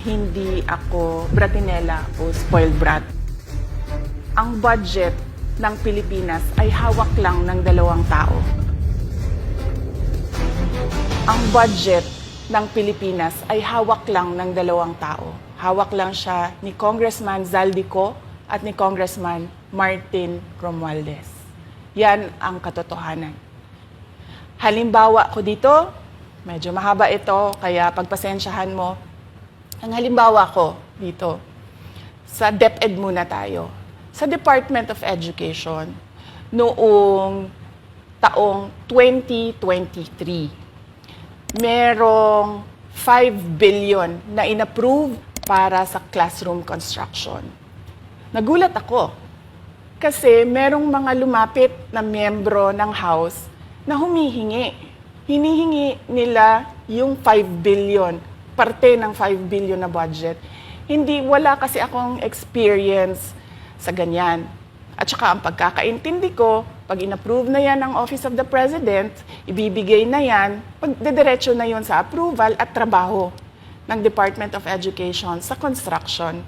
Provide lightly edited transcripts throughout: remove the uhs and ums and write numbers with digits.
Hindi ako bratinela o spoiled brat. Ang budget ng Pilipinas ay hawak lang ng 2 tao. Ang budget ng Pilipinas ay hawak lang ng 2 tao. Hawak lang siya ni Congressman Zaldico at ni Congressman Martin Romualdez. Yan ang katotohanan. Halimbawa ko dito, medyo mahaba ito, kaya pagpasensyahan mo. Ang halimbawa ko dito, sa DepEd muna tayo. Sa Department of Education, noong taong 2023, merong 5 billion na inapprove para sa classroom construction. Nagulat ako kasi merong mga lumapit na miyembro ng House na humihingi. Hinihingi nila yung 5 billion, parte ng 5 billion na budget. Wala kasi akong experience sa ganyan. At saka ang pagkakaintindi ko, pag inapprove na yan ng Office of the President, ibibigay na yan, pagdediretso na yon sa approval at trabaho ng Department of Education sa construction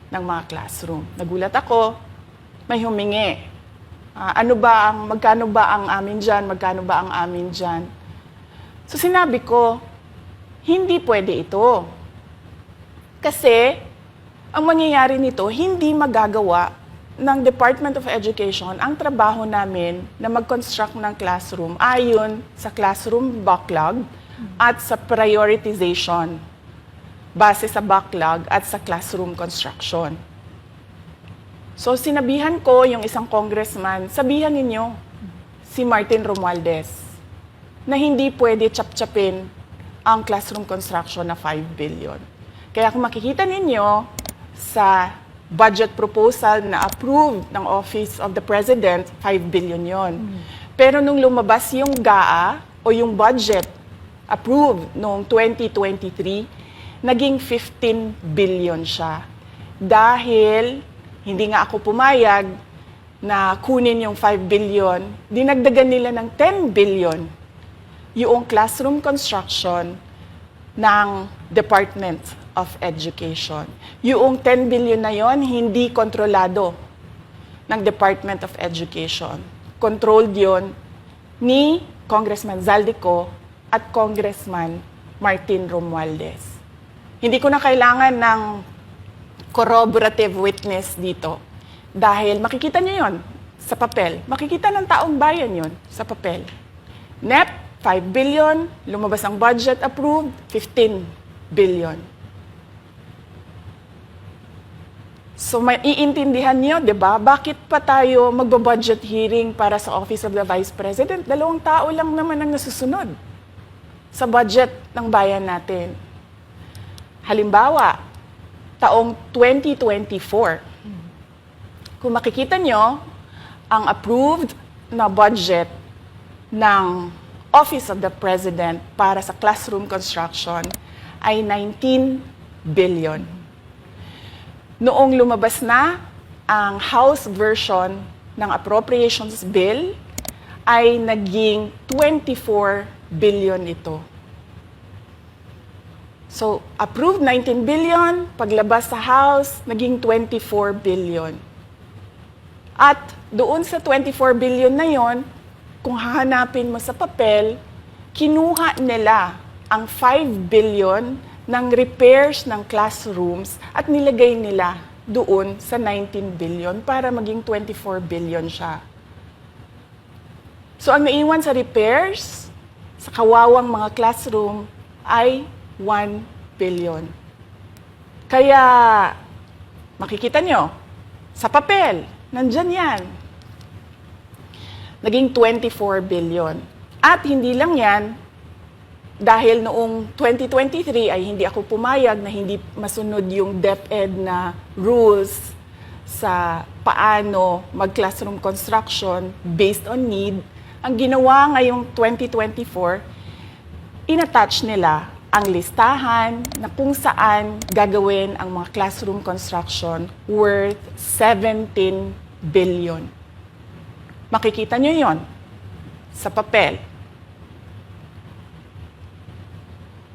ng mga classroom. Nagulat ako, may humingi. Magkano ba ang amin dyan? Magkano ba ang amin dyan? So sinabi ko, hindi pwede ito. Kasi ang mangyayari nito, hindi magagawa ng Department of Education ang trabaho namin na mag-construct ng classroom ayon sa classroom backlog at sa prioritization base sa backlog at sa classroom construction. So sinabihan ko yung isang congressman, sabihan ninyo si Martin Romualdez na hindi pwede chap-chapin ang classroom construction na 5 billion. Kaya kung makikita ninyo sa budget proposal na approved ng Office of the President, 5 billion yon. Pero nung lumabas yung GAA o yung budget approved noong 2023, naging 15 billion siya. Dahil hindi nga ako pumayag na kunin yung 5 billion, dinagdagan nila ng 10 billion yung classroom construction ng Department of Education. Yung 10 billion na yon hindi kontrolado ng Department of Education. Controlled yon ni Congressman Zaldico at Congressman Martin Romualdez. Hindi ko na kailangan ng corroborative witness dito dahil makikita niyo yon sa papel. Makikita ng taong bayan yon sa papel. NEP, 5 billion, lumabas ang budget approved, 15 billion. So may iintindihan niyo, 'di ba? Bakit pa tayo magbo-budget hearing para sa Office of the Vice President? 2 tao lang naman ang nasusunod sa budget ng bayan natin. Halimbawa, taong 2024. Kung makikita niyo, ang approved na budget ng Office of the President para sa classroom construction ay 19 billion. Noong lumabas na ang House version ng Appropriations Bill, ay naging 24 billion ito. So, approved 19 billion, paglabas sa House, naging 24 billion. At doon sa 24 billion na yon, kung hahanapin mo sa papel, kinuha nila ang 5 billion ng repairs ng classrooms at nilagay nila doon sa 19 billion para maging 24 billion siya. So ang naiwan sa repairs, sa kawawang mga classroom, ay 1 billion. Kaya makikita nyo, sa papel, nandyan yan. Naging 24 billion. At hindi lang yan, dahil noong 2023 ay hindi ako pumayag na hindi masunod yung DepEd na rules sa paano mag-classroom construction based on need. Ang ginawa ngayong 2024, inattach nila ang listahan na kung saan gagawin ang mga classroom construction worth 17 billion. Makikita nyo yon sa papel.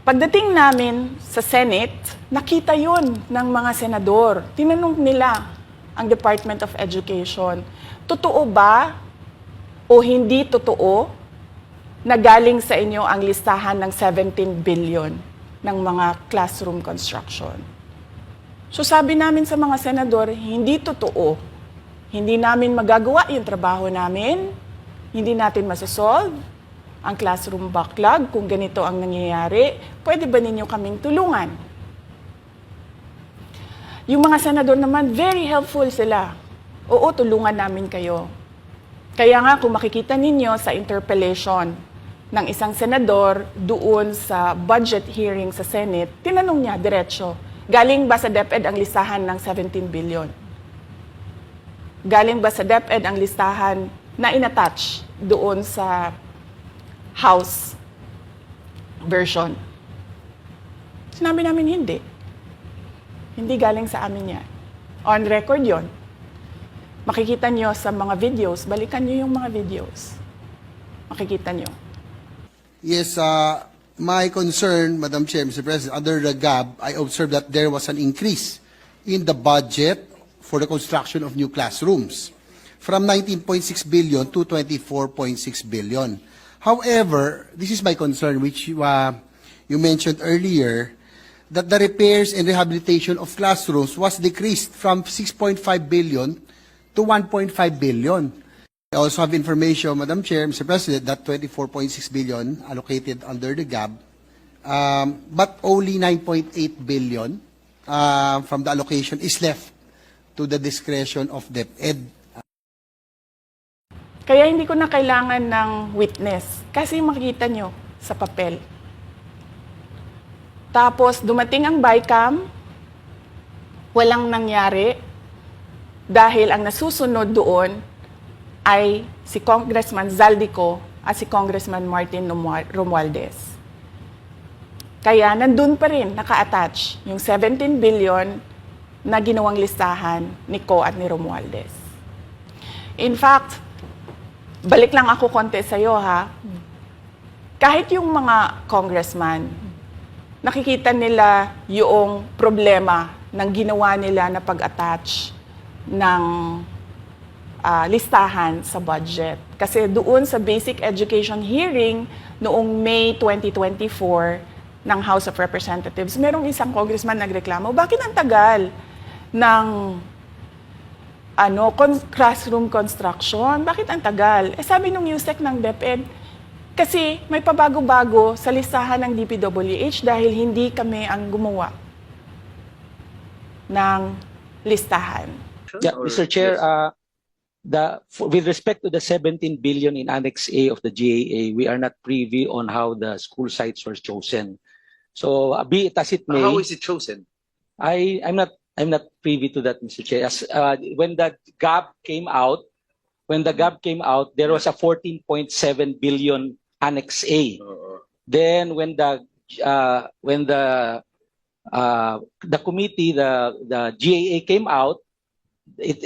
Pagdating namin sa Senate, nakita yun ng mga senador. Tinanong nila ang Department of Education, totoo ba o hindi totoo na galing sa inyo ang listahan ng 17 billion ng mga classroom construction? So sabi namin sa mga senador, hindi totoo. Hindi namin magagawa yung trabaho namin. Hindi natin masasolve ang classroom backlog kung ganito ang nangyayari. Pwede ba ninyo kaming tulungan? Yung mga senador naman, very helpful sila. Oo, tulungan namin kayo. Kaya nga kung makikita ninyo sa interpellation ng isang senador doon sa budget hearing sa Senate, tinanong niya diretso, galing ba sa DepEd ang listahan ng 17 billion? Galing ba sa DepEd ang listahan na inattach doon sa House version? Sinabi namin hindi. Hindi galing sa amin yan. On record yon. Makikita nyo sa mga videos, balikan nyo yung mga videos. Makikita nyo. Yes, my concern, Madam Chair, Mr. President, under the GAB, I observed that there was an increase in the budget for the construction of new classrooms from 19.6 billion to 24.6 billion. However, this is my concern, which you mentioned earlier, that the repairs and rehabilitation of classrooms was decreased from 6.5 billion to 1.5 billion. I also have information, Madam Chair, Mr. President, that 24.6 billion allocated under the GAB, but only 9.8 billion from the allocation is left to the discretion of DepEd. Kaya hindi ko na kailangan ng witness kasi makikita nyo sa papel. Tapos dumating ang BICAM, walang nangyari dahil ang nasusunod doon ay si Congressman Zaldico at si Congressman Martin Romualdez. Kaya nandun pa rin naka-attach yung 17 billion na ginawang listahan ni Co at ni Romualdez. In fact, balik lang ako konti sa'yo ha. Kahit yung mga congressman, nakikita nila yung problema ng ginawa nila na pag-attach ng listahan sa budget. Kasi doon sa basic education hearing noong May 2024 ng House of Representatives, merong isang congressman nagreklamo, bakit ang tagal ng classroom construction? Bakit ang tagal? Eh sabi nung USEC ng DepEd, kasi may pabago-bago sa listahan ng DPWH dahil hindi kami ang gumawa ng listahan. Yeah, Mr. Chair, with respect to the 17 billion in Annex A of the GAA, we are not privy on how the school sites were chosen. So, be it as it may. How is it chosen? I'm not privy to that, Mr. Chair. As, when the GAB came out, there was a 14.7 billion Annex A. Then when the committee, the GAA came out,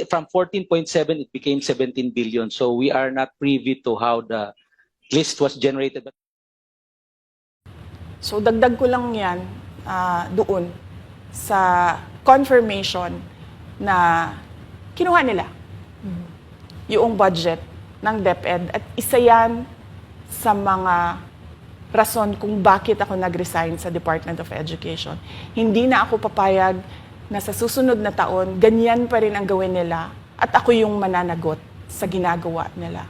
from 14.7 it became 17 billion. So we are not privy to how the list was generated. So dagdag ko lang yan doon sa confirmation na kinuha nila yung budget ng DepEd at isa yan sa mga rason kung bakit ako nag-resign sa Department of Education. Hindi na ako papayag na sa susunod na taon, ganyan pa rin ang gawin nila at ako yung mananagot sa ginagawa nila.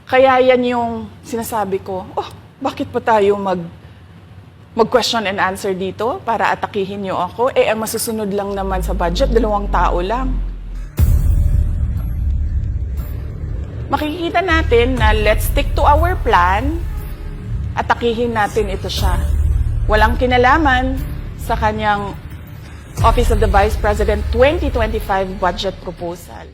Kaya yan yung sinasabi ko, bakit pa tayo mag-question and answer dito para atakihin niyo ako? Eh, ang masusunod lang naman sa budget, 2 tao lang. Makikita natin na let's stick to our plan, atakihin natin ito siya. Walang kinalaman sa kanyang Office of the Vice President 2025 budget proposal.